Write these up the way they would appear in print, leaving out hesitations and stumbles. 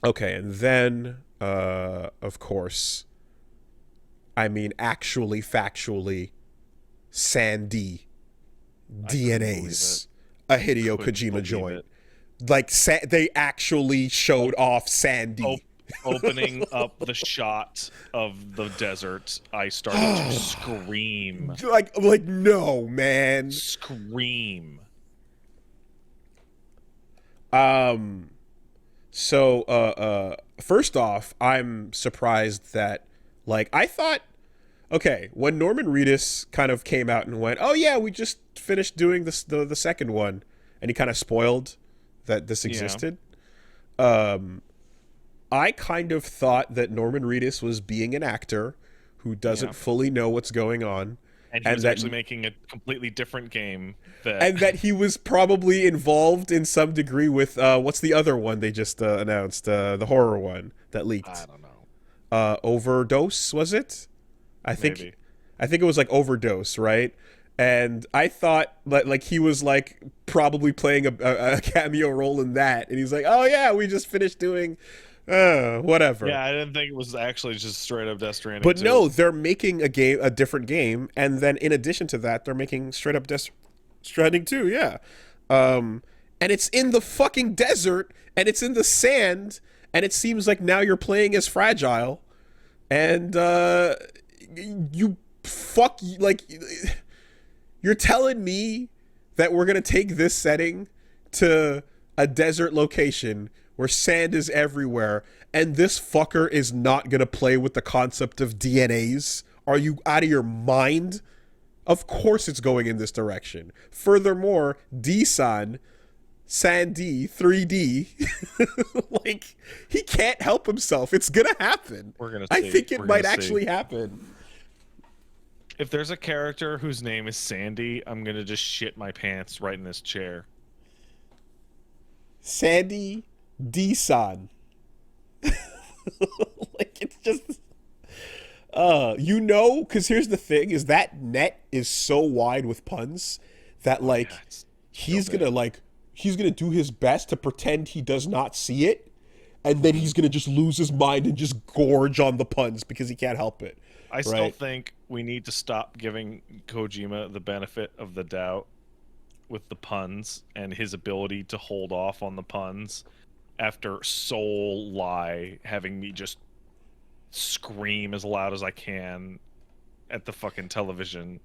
Okay, and then of course, I mean actually factually, Sandy I couldn't believe it. DNA's a Hideo Couldn't Kojima believe joint. it. Like they actually showed Op- off op- Sandy. Opening up the shot of the desert, I started to scream. like no, man. Scream. Um so first off, I'm surprised that like I thought okay, when Norman Reedus kind of came out and went, "Oh yeah, we just finished doing this the second one." And he kind of spoiled that this Yeah. existed. Um I kind of thought that Norman Reedus was being an actor who Yeah. doesn't fully know what's going on, And he and was that actually making a completely different game that and that he was probably involved in some degree with what's the other one they just announced, the horror one that I leaked. don't know. Overdose, was it? I think Maybe. I think it was like Overdose, right? And I thought like he was like probably playing a cameo role in that, and he's like, "Oh yeah, we just finished doing whatever." Yeah, I didn't think it was actually just straight up Death Stranding But too. no, they're making a different game, and then in addition to that, they're making straight up Death Stranding too. Yeah, and it's in the fucking desert, and it's in the sand, and it seems like now you're playing as Fragile, and you fuck like you're telling me that we're gonna take this setting to a desert location where sand is everywhere, and this fucker is not gonna play with the concept of DNAs? Are you out of your mind? Of course it's going in this direction. Furthermore, D-San, Sandy 3D, like, he can't help himself. It's gonna happen. We're gonna I see. think it We're gonna might see. actually happen. If there's a character whose name is Sandy, I'm gonna just shit my pants right in this chair. Sandy D-San. Like, it's just because here's the thing is that net is so wide with puns that Oh yeah, like it's so he's gonna big. like he's gonna do his best to pretend he does not see it, and then Hmm. he's gonna just lose his mind and just gorge on the puns because he can't help it, I still right? think we need to stop giving Kojima the benefit of the doubt with the puns and his ability to hold off on the puns after Soul Lie having me just scream as loud as I can at the fucking television.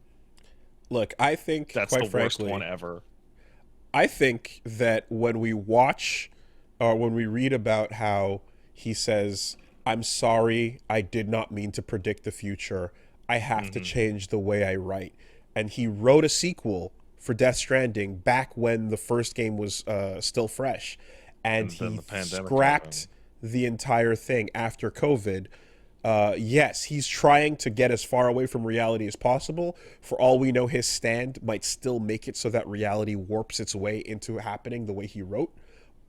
Look, I think That's quite the worst one frankly, ever. I think that when we watch or when we read about how he says, "I'm sorry, I did not mean to predict the future. I have to Hmm. change the way I write." And he wrote a sequel for Death Stranding back when the first game was still fresh. And And then he the pandemic scrapped happened. the entire thing after COVID. Yes, he's trying to get as far away from reality as possible. For all we know, his stand might still make it so that reality warps its way into happening the way he wrote. Yeah,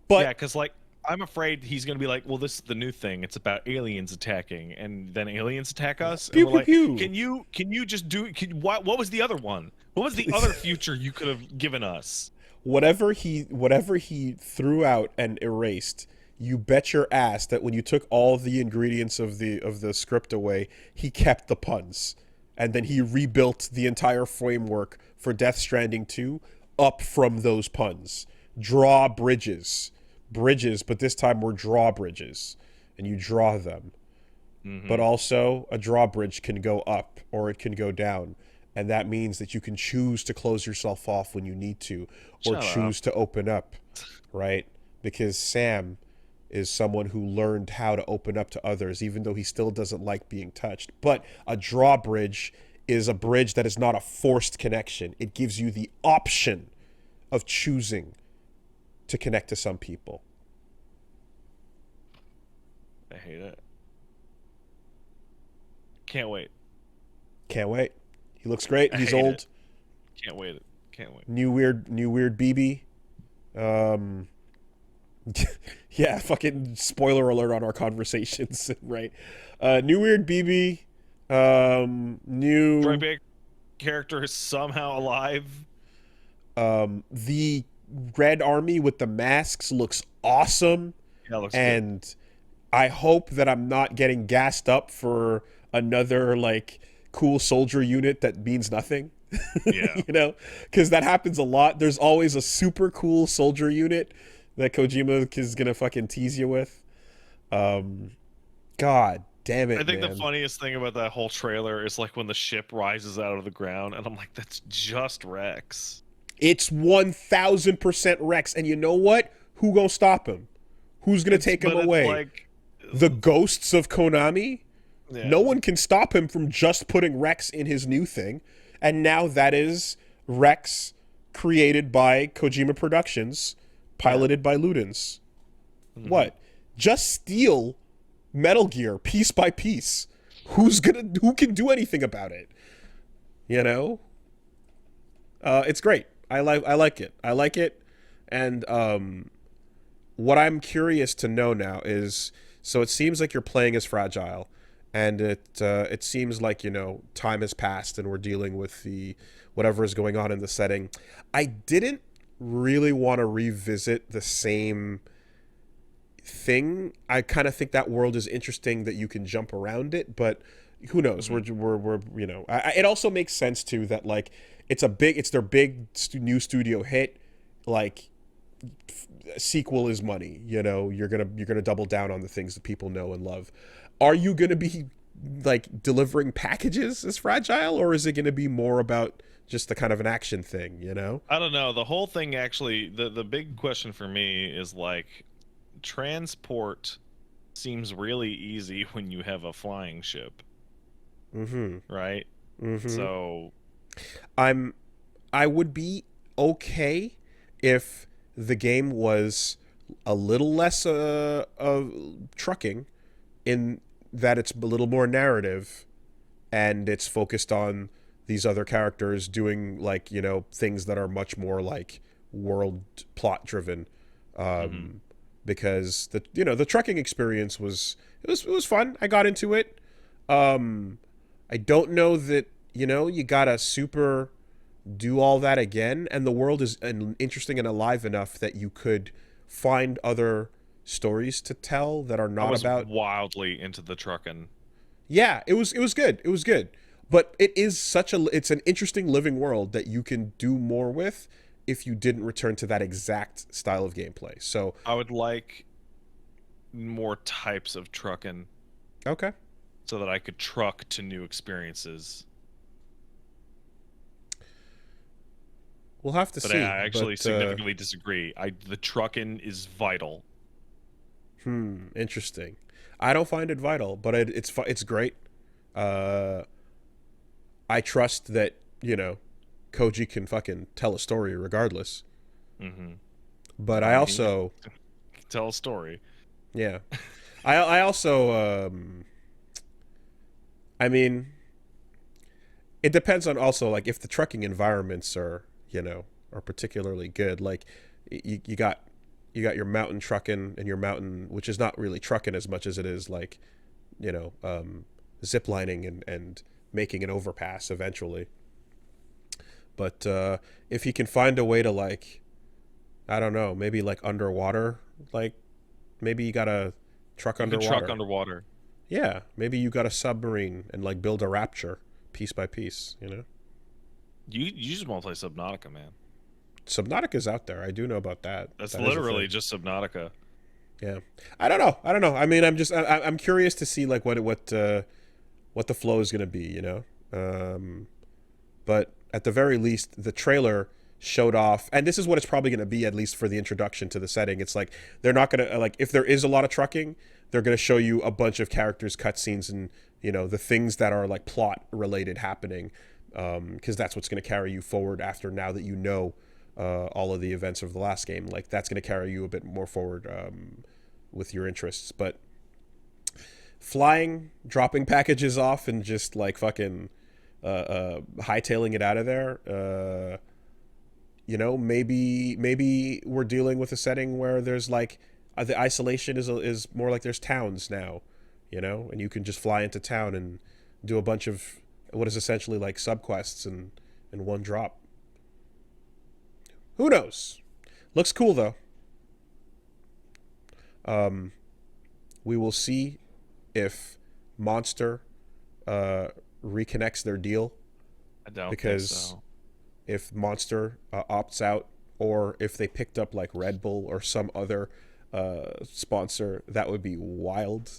But because like I'm afraid he's gonna be like, well, this is the new thing. It's about aliens attacking, and then aliens attack us, and pew we're pew like, pew. can you just do? What was the other one? What was the other future you could have given us? Whatever he threw out and erased, you bet your ass that when you took all the ingredients of the script away, he kept the puns, and then he rebuilt the entire framework for Death Stranding 2 up from those puns. Draw bridges, but this time we're drawbridges, and you draw them. But Hmm. also, a drawbridge can go up or it can go down. And that means that you can choose to close yourself off when you need to, or Shut up. choose to open up, right? Because Sam is someone who learned how to open up to others, even though he still doesn't like being touched. But a drawbridge is a bridge that is not a forced connection. It gives you the option of choosing to connect to some people. I hate it. Can't wait. Can't wait. He looks great. I He's hate it. old. Can't wait. Can't wait. New weird BB. Um, yeah, fucking spoiler alert on our conversations, right? New weird BB. Troy New Baker character is somehow alive. the Red Army with the masks looks awesome, Yeah, looks good. and I hope that I'm not getting gassed up for another like cool soldier unit that means nothing. Yeah. You know, because that happens a lot. There's always a super cool soldier unit that Kojima is gonna fucking tease you with. Um, God damn I it, think the man. funniest thing about that whole trailer is like when the ship rises out of the ground, and I'm like, that's just Rex. It's 1,000% Rex, and you know what? Who gonna stop him? Who's gonna take him But it's away? like, The ghosts of Konami? No yeah, one can stop him from just putting Rex in his new thing. And now that is Rex created by Kojima Productions, yeah. piloted by Ludens. Hmm. What? Just steal Metal Gear piece by piece. Who can do anything about it? You know? It's great. I like it. I like it. And what I'm curious to know now is, so it seems like you're playing as Fragile, and it seems like, you know, time has passed and we're dealing with the whatever is going on in the setting. I didn't really want to revisit the same thing. I kind of think that world is interesting that you can jump around it, but who knows? Hmm. We're you know, it also makes sense too that like it's their big new studio hit, like sequel is money. You know, you're gonna double down on the things that people know and love. Are you gonna be like delivering packages as Fragile, or is it gonna be more about just the kind of an action thing? You know? I don't know. The whole thing actually, the big question for me is like, transport seems really easy when you have a flying ship, Mm-hmm. right? Mm-hmm. So, I'm I would be okay if the game was a little less of trucking, in that it's a little more narrative and it's focused on these other characters doing like, you know, things that are much more like world plot driven. hmm. um because the, you know, the trucking experience was, it was fun. I got into it. um I don't know that, you know, you gotta super do all that again, and the world is interesting and alive enough that you could find other stories to tell that are I not was about. wildly into the trucking. Yeah, it was good. It was good. But it is such a it's an interesting living world that you can do more with if you didn't return to that exact style of gameplay. So, I would like more types of trucking okay. so that I could truck to new experiences. We'll have to But I see. actually But significantly disagree. The trucking is vital. interesting. I don't find it vital, but it's great. Uh I trust that, you know, Koji can fucking tell a story regardless. Hmm. But I I mean, he also, can tell a story. yeah, I also, I mean, it depends on also like if the trucking environments are, you know, are particularly good. Like you got your mountain trucking and your mountain, which is not really trucking as much as it is like, you know, zip lining and making an overpass eventually. But if he can find a way to like, I don't know, maybe like underwater, like maybe you got to truck You can truck underwater. underwater. Yeah, maybe you got a submarine and like build a Rapture piece by piece, you know? You just want to play Subnautica, man. Subnautica's out there. I do know about that. That's That is a literally thing. just Subnautica. Yeah. I don't know. I don't know. I mean, I'm curious to see like what the flow is going to be, you know? But at the very least, the trailer showed off, and this is what it's probably going to be, at least for the introduction to the setting. It's like they're not going to like, if there is a lot of trucking, they're going to show you a bunch of characters, cutscenes, and, you know, the things that are like plot related happening, because that's what's going to carry you forward after, now that you know all of the events of the last game. Like that's going to carry you a bit more forward with your interests. But flying, dropping packages off, and just like fucking hightailing it out of there. You know, maybe we're dealing with a setting where there's like the isolation is more like there's towns now, you know, and you can just fly into town and do a bunch of what is essentially like subquests in one drop. Who knows? Looks cool though. Um, We will see if Monster reconnects their deal, I don't think because so. if Monster opts out, or if they picked up like Red Bull or some other sponsor, that would be wild.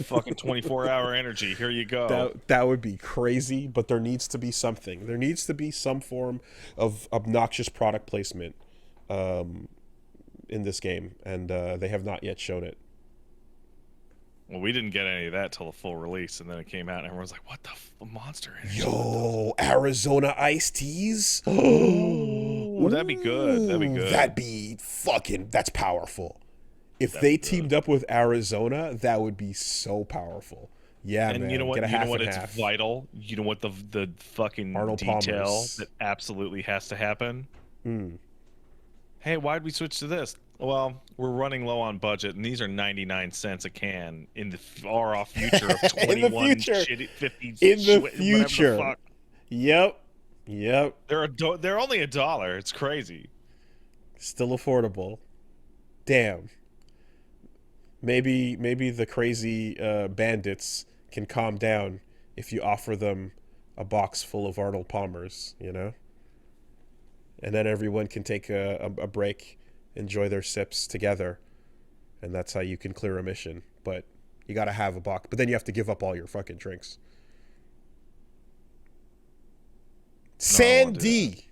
Fucking 24-hour energy. Here you go. That would be crazy. But there needs to be something. There needs to be some form of obnoxious product placement in this game, and they have not yet shown it. Well, we didn't get any of that till the full release, and then it came out, and everyone's like, "What the Monster Energy?" Yo, Arizona iced teas. Ooh, that'd be good. That'd be Ooh, good. that'd be fucking. That's powerful. If That'd they be good. teamed up with Arizona, that would be so powerful. Yeah, And you know man. what? Get a You know half what? and It's half. vital. You know what? The fucking Arnold detail Palmer's. that absolutely has to happen. Mm. Hey, why'd we switch to this? Well, we're running low on budget, and these are 99 cents a can in the far off future of In the 21 future. shitty 50 In the whatever the future. fuck. Yep. Yep. They're only $1. It's crazy. Still affordable. Damn. Maybe the crazy bandits can calm down if you offer them a box full of Arnold Palmers, you know? And then everyone can take a break, enjoy their sips together, and that's how you can clear a mission. But you gotta have a box. But then you have to give up all your fucking drinks. No, I don't wanna do that. Sandy!